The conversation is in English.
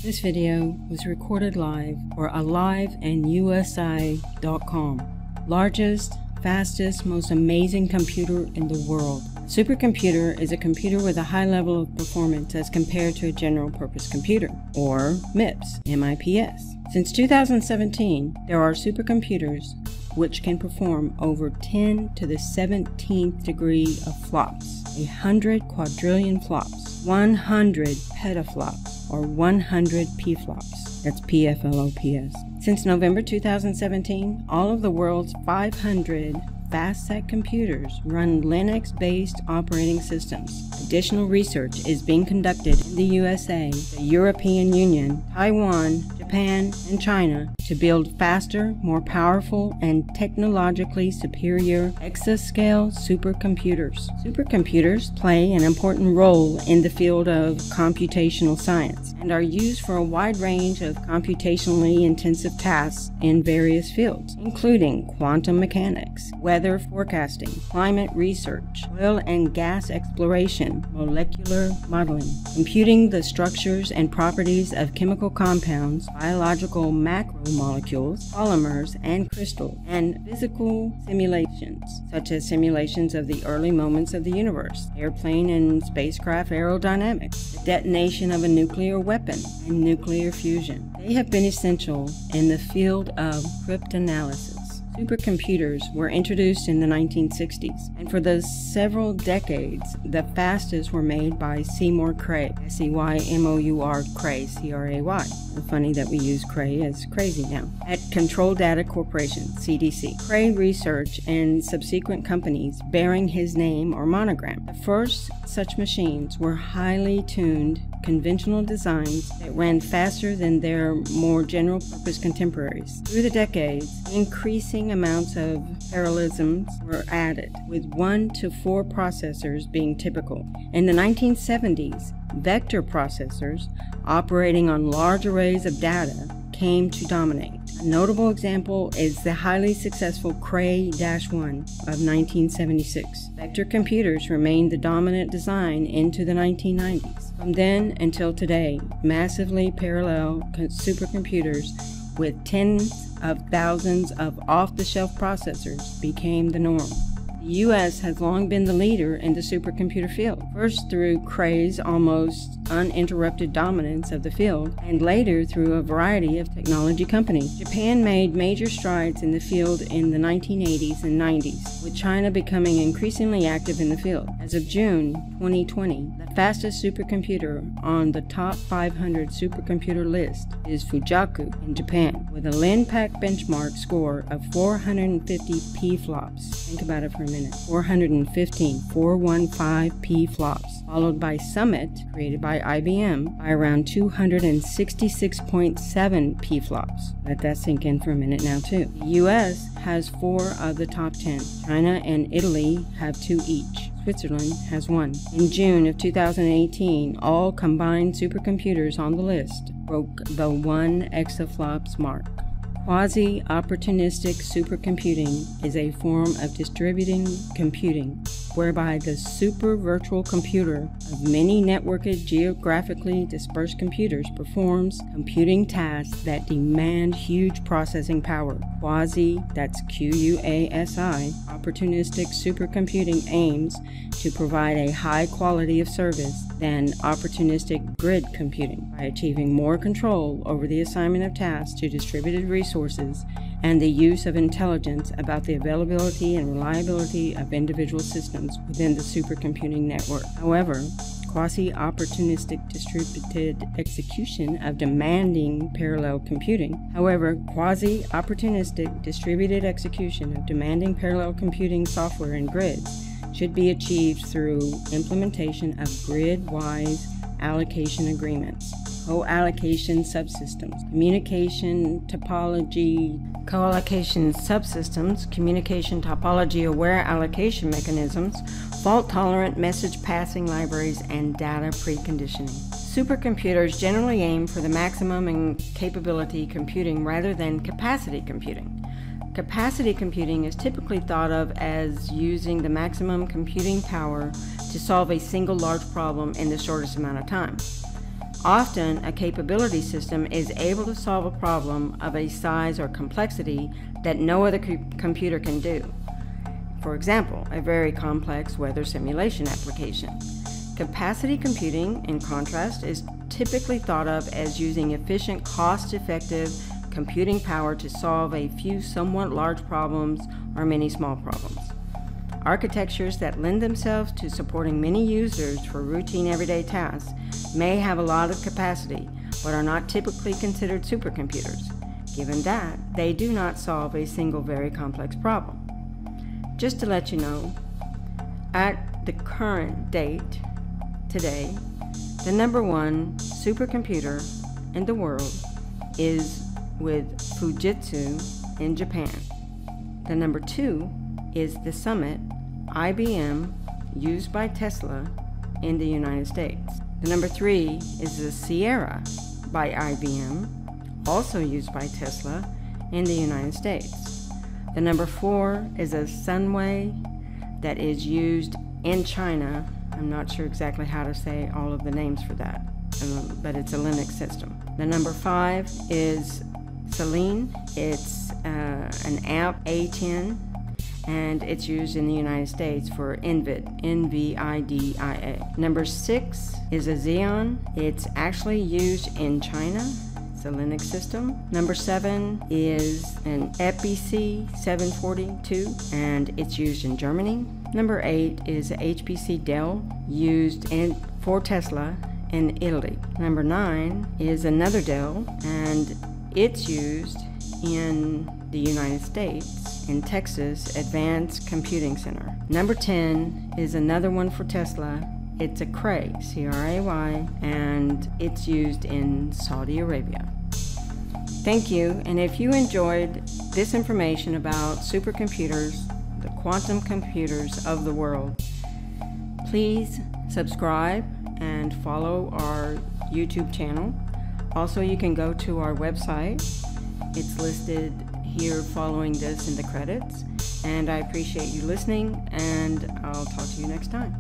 This video was recorded live for AliveandUSI.com. Largest, fastest, most amazing computer in the world. Supercomputer is a computer with a high level of performance as compared to a general purpose computer, or MIPS, MIPS. Since 2017, there are supercomputers which can perform over 10 to the 17th degree of flops, 100 quadrillion flops, 100 petaflops, or 100 pflops. That's PFLOPS. Since November 2017, all of the world's 500 fast-set computers run Linux-based operating systems. Additional research is being conducted in the USA, the European Union, Taiwan, Japan, and China to build faster, more powerful, and technologically superior exascale supercomputers. Supercomputers play an important role in the field of computational science and are used for a wide range of computationally intensive tasks in various fields, including quantum mechanics, weather forecasting, climate research, oil and gas exploration, molecular modeling, computing the structures and properties of chemical compounds, biological macromolecules, polymers, and crystals, and physical simulations, such as simulations of the early moments of the universe, airplane and spacecraft aerodynamics, the detonation of a nuclear weapon, and nuclear fusion. They have been essential in the field of cryptanalysis. Supercomputers were introduced in the 1960s, and for those several decades, the fastest were made by Seymour Cray, S-E-Y-M-O-U-R, Cray, C-R-A-Y. Funny that we use Cray as crazy now. At Control Data Corporation, CDC. Cray Research and subsequent companies bearing his name or monogram. The first such machines were highly tuned, conventional designs that ran faster than their more general-purpose contemporaries. Through the decades, increasing amounts of parallelisms were added, with 1 to 4 processors being typical. In the 1970s, vector processors operating on large arrays of data came to dominate. A notable example is the highly successful CRAY-1 of 1976. Vector computers remained the dominant design into the 1990s. From then until today, massively parallel supercomputers with tens of thousands of off-the-shelf processors became the norm. The U.S. has long been the leader in the supercomputer field, first through Cray's almost uninterrupted dominance of the field, and later through a variety of technology companies. Japan made major strides in the field in the 1980s and 90s, with China becoming increasingly active in the field. As of June 2020, the fastest supercomputer on the top 500 supercomputer list is FUJITSU in Japan, with a LINPACK benchmark score of 450 pflops. Think about it for a minute. 415 pflops, followed by Summit, created by IBM, by around 266.7 pflops. Let that sink in for a minute now too. The US has 4 of the top 10. China and Italy have 2 each. Switzerland has 1. In June of 2018, all combined supercomputers on the list broke the 1 exaflops mark. Quasi-opportunistic supercomputing is a form of distributed computing whereby the super virtual computer of many networked geographically dispersed computers performs computing tasks that demand huge processing power. Quasi, that's Q-U-A-S-I, opportunistic supercomputing aims to provide a high quality of service than opportunistic grid computing by achieving more control over the assignment of tasks to distributed resources and the use of intelligence about the availability and reliability of individual systems within the supercomputing network. However, quasi-opportunistic distributed execution of demanding parallel computing software in grids should be achieved through implementation of grid-wise allocation agreements, co-allocation subsystems, communication topology-aware allocation mechanisms, fault-tolerant message passing libraries, and data preconditioning. Supercomputers generally aim for the maximum in capability computing rather than capacity computing. Capacity computing is typically thought of as using the maximum computing power to solve a single large problem in the shortest amount of time. Often, a capability system is able to solve a problem of a size or complexity that no other computer can do. For example, a very complex weather simulation application. Capacity computing, in contrast, is typically thought of as using efficient, cost-effective computing power to solve a few somewhat large problems or many small problems. Architectures that lend themselves to supporting many users for routine everyday tasks may have a lot of capacity, but are not typically considered supercomputers, given that they do not solve a single very complex problem. Just to let you know, at the current date, today, the #1 supercomputer in the world is with FUJITSU in Japan. The #2 is the Summit IBM used by Tesla in the United States. The #3 is the Sierra by IBM, also used by Tesla in the United States. The #4 is a SUNWAY that is used in China. I'm not sure exactly how to say all of the names for that, but it's a Linux system. The #5 is SELENE. It's an app A10, and it's used in the United States for NVIDIA. #6 is a Xeon. It's actually used in China. It's a Linux system. #7 is an FPC 742, and it's used in Germany. #8 is HPC DELL, used for Tesla in Italy. #9 is another DELL, and it's used in the United States, in Texas Advanced Computing Center. #10 is another one for Tesla. It's a CRAY, C-R-A-Y, and it's used in Saudi Arabia. Thank you, and if you enjoyed this information about supercomputers, the quantum computers of the world, please subscribe and follow our YouTube channel. Also, you can go to our website. It's listed here following this in the credits. And I appreciate you listening, and I'll talk to you next time.